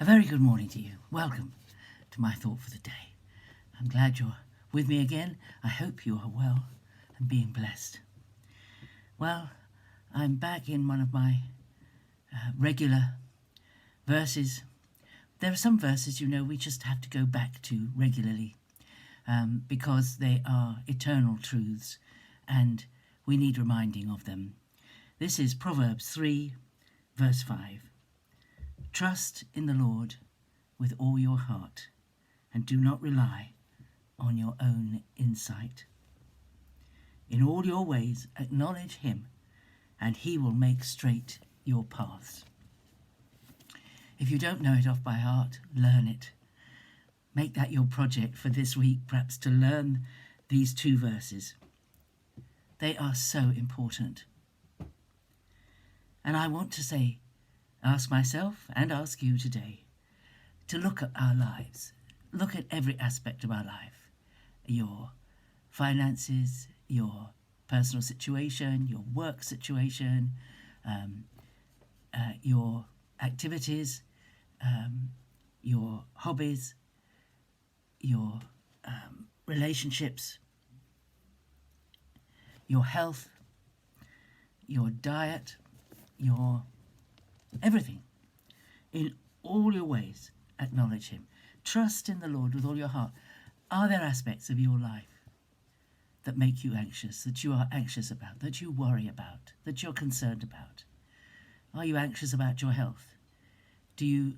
A very good morning to you. Welcome to my thought for the day. I'm glad you're with me again. I hope you are well and being blessed. Well, I'm back in one of my regular verses. There are some verses, we just have to go back to regularly because they are eternal truths and we need reminding of them. This is Proverbs 3, verse 5. Trust in the Lord with all your heart and do not rely on your own insight. In all your ways acknowledge him and he will make straight your paths. If you don't know it off by heart, learn it. Make that your project for this week, perhaps to learn these two verses. They are so important. And I want to ask myself and ask you today to look at our lives. Look at every aspect of our life. Your finances, your personal situation, your work situation, your activities, your hobbies, your relationships, your health, your diet, your everything. In all your ways, acknowledge him. Trust in the Lord with all your heart. Are there aspects of your life that make you anxious, that you are anxious about, that you worry about, that you're concerned about? Are you anxious about your health? Do you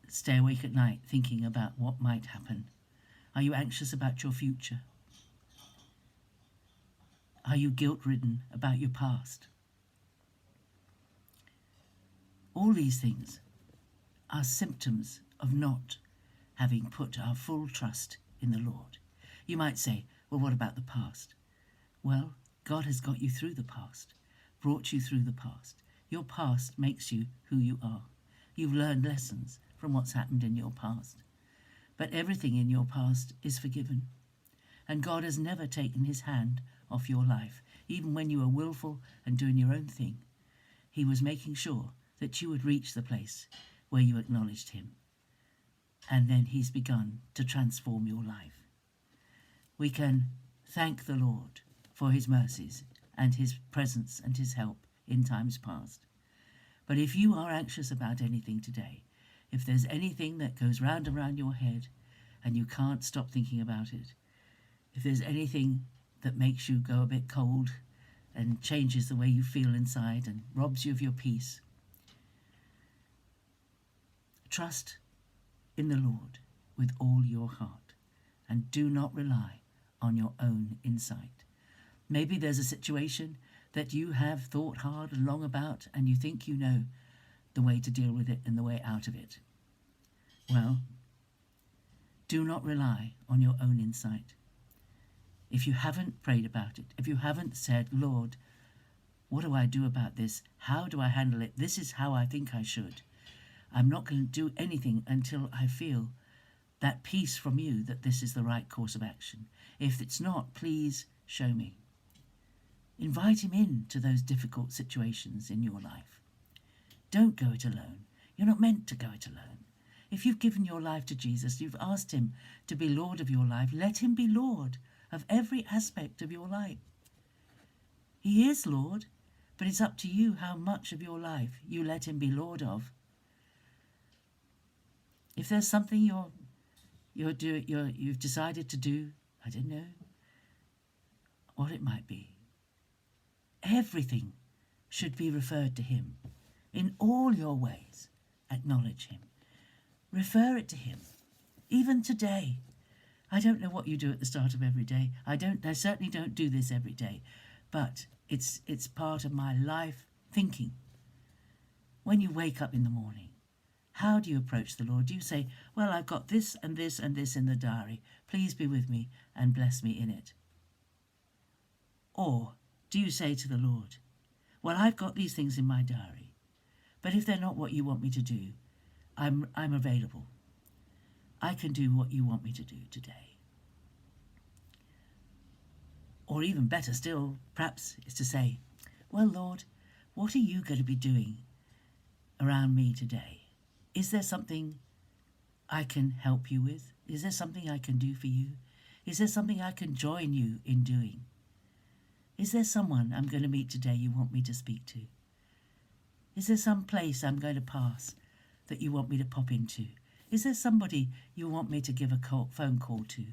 stay awake at night thinking about what might happen? Are you anxious about your future? Are you guilt-ridden about your past? All these things are symptoms of not having put our full trust in the Lord. You might say, well, what about the past? Well, God has got you through the past, brought you through the past. Your past makes you who you are. You've learned lessons from what's happened in your past. But everything in your past is forgiven. And God has never taken his hand off your life. Even when you were willful and doing your own thing, he was making sure that you would reach the place where you acknowledged him. And then he's begun to transform your life. We can thank the Lord for his mercies and his presence and his help in times past. But if you are anxious about anything today, if there's anything that goes round and round your head and you can't stop thinking about it, if there's anything that makes you go a bit cold and changes the way you feel inside and robs you of your peace, trust in the Lord with all your heart and do not rely on your own insight. Maybe there's a situation that you have thought hard and long about and you think you know the way to deal with it and the way out of it. Well, do not rely on your own insight. If you haven't prayed about it, if you haven't said, Lord, what do I do about this? How do I handle it? This is how I think I should. I'm not going to do anything until I feel that peace from you that this is the right course of action. If it's not, please show me. Invite him into those difficult situations in your life. Don't go it alone. You're not meant to go it alone. If you've given your life to Jesus, you've asked him to be Lord of your life, let him be Lord of every aspect of your life. He is Lord, but it's up to you how much of your life you let him be Lord of. If there's something you've decided to do, I don't know what it might be. Everything should be referred to him. In all your ways, acknowledge him. Refer it to him. Even today. I don't know what you do at the start of every day. I certainly don't do this every day. But it's part of my life thinking. When you wake up in the morning, how do you approach the Lord? Do you say, well, I've got this and this and this in the diary. Please be with me and bless me in it. Or do you say to the Lord, well, I've got these things in my diary, but if they're not what you want me to do, I'm available. I can do what you want me to do today. Or even better still, perhaps, is to say, well, Lord, what are you going to be doing around me today? Is there something I can help you with? Is there something I can do for you? Is there something I can join you in doing? Is there someone I'm going to meet today you want me to speak to? Is there some place I'm going to pass that you want me to pop into? Is there somebody you want me to give a phone call to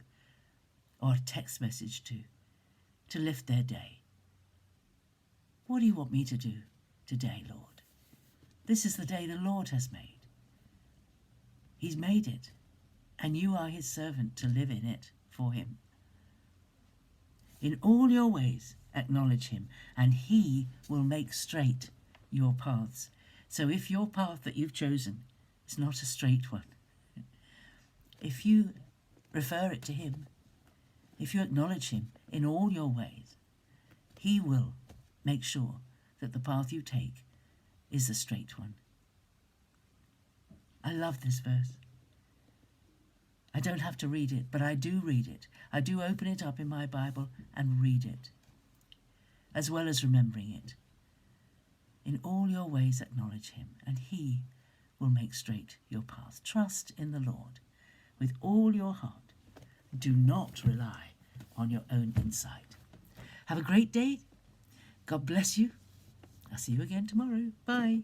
or a text message to lift their day? What do you want me to do today, Lord? This is the day the Lord has made. He's made it, and you are his servant to live in it for him. In all your ways, acknowledge him, and he will make straight your paths. So if your path that you've chosen is not a straight one, if you refer it to him, if you acknowledge him in all your ways, he will make sure that the path you take is the straight one. I love this verse. I don't have to read it, but I do read it. I do open it up in my Bible and read it, as well as remembering it. In all your ways acknowledge him, and he will make straight your path. Trust in the Lord with all your heart. Do not rely on your own insight. Have a great day. God bless you. I'll see you again tomorrow. Bye.